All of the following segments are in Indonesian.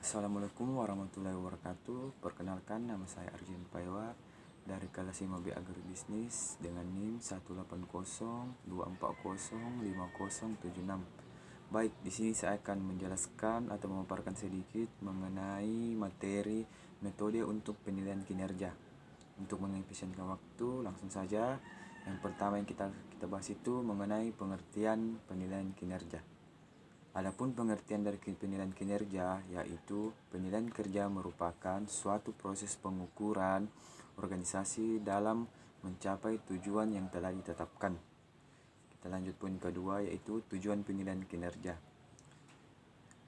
Assalamualaikum warahmatullahi wabarakatuh. Perkenalkan, nama saya Arjun Paiwa dari kelas 5B Agribisnis dengan NIM 18024050076. Baik, di sini saya akan menjelaskan atau memaparkan sedikit mengenai materi metode untuk penilaian kinerja. Untuk mengefisienkan waktu, langsung saja. Yang pertama yang kita bahas itu mengenai pengertian penilaian kinerja. Adapun pengertian dari penilaian kinerja, yaitu penilaian kerja merupakan suatu proses pengukuran organisasi dalam mencapai tujuan yang telah ditetapkan. Kita lanjut poin kedua, yaitu tujuan penilaian kinerja.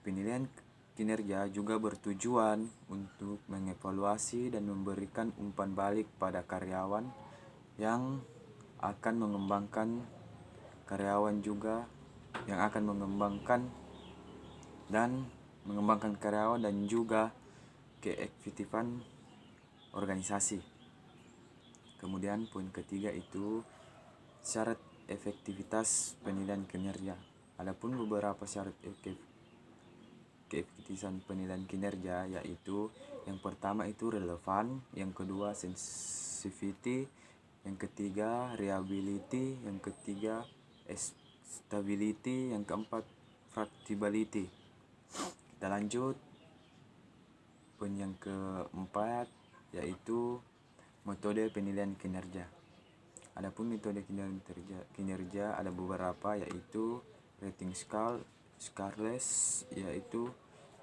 Penilaian kinerja juga bertujuan untuk mengevaluasi dan memberikan umpan balik pada karyawan yang akan mengembangkan karyawan dan juga keefektifan organisasi. Kemudian poin ketiga itu syarat efektivitas penilaian kinerja. Adapun beberapa syarat keefektifan penilaian kinerja, yaitu yang pertama itu relevan, yang kedua sensitivity, yang ketiga reliability, yang ketiga stability, yang keempat predictability. Kita lanjut poin yang keempat, yaitu metode penilaian kinerja. Adapun metode kinerja ada beberapa, yaitu rating scales, yaitu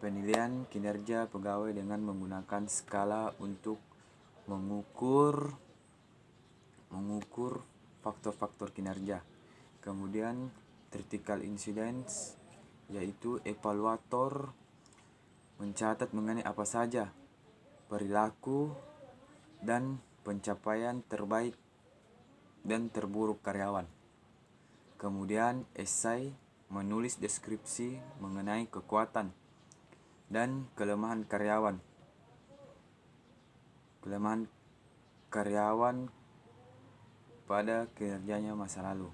penilaian kinerja pegawai dengan menggunakan skala untuk mengukur faktor-faktor kinerja. Kemudian critical incidents, yaitu evaluator mencatat mengenai apa saja perilaku dan pencapaian terbaik dan terburuk karyawan. Kemudian essay, menulis deskripsi mengenai kekuatan dan kelemahan karyawan pada kinerjanya masa lalu.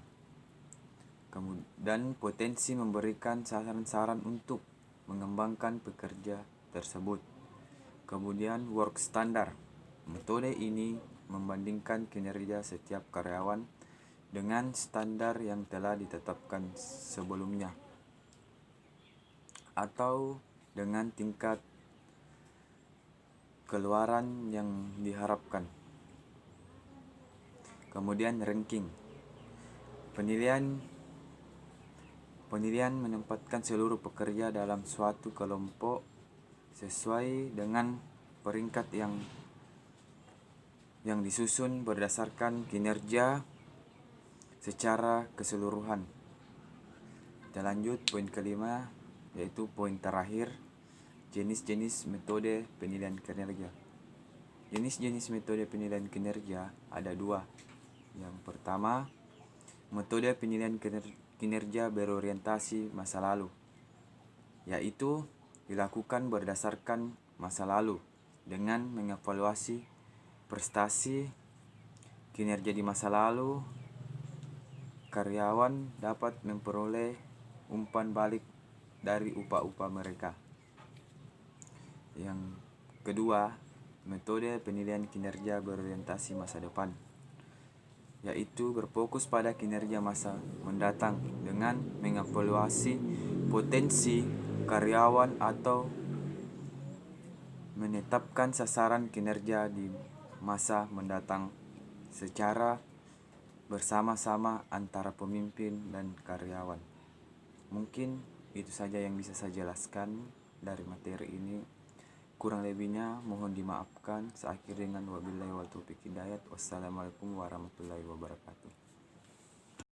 Dan potensi memberikan saran-saran untuk mengembangkan pekerja tersebut. Kemudian work standard. Metode ini membandingkan kinerja setiap karyawan dengan standar yang telah ditetapkan sebelumnya atau dengan tingkat keluaran yang diharapkan. Kemudian ranking. Penilaian menempatkan seluruh pekerja dalam suatu kelompok sesuai dengan peringkat yang disusun berdasarkan kinerja secara keseluruhan. Kita lanjut poin kelima, yaitu poin terakhir, jenis-jenis metode penilaian kinerja. Jenis-jenis metode penilaian kinerja ada dua. Yang pertama, metode penilaian kinerja berorientasi masa lalu, yaitu dilakukan berdasarkan masa lalu dengan mengevaluasi prestasi kinerja di masa lalu. Karyawan dapat memperoleh umpan balik dari upah-upah mereka. Yang kedua, metode penilaian kinerja berorientasi masa depan, yaitu berfokus pada kinerja masa mendatang dengan mengevaluasi potensi karyawan atau menetapkan sasaran kinerja di masa mendatang secara bersama-sama antara pemimpin dan karyawan. Mungkin itu saja yang bisa saya jelaskan dari materi ini. Kurang lebihnya mohon dimaafkan. Saya akhiri dengan wabillahi wa taufiq hidayat. Wassalamualaikum warahmatullahi wabarakatuh.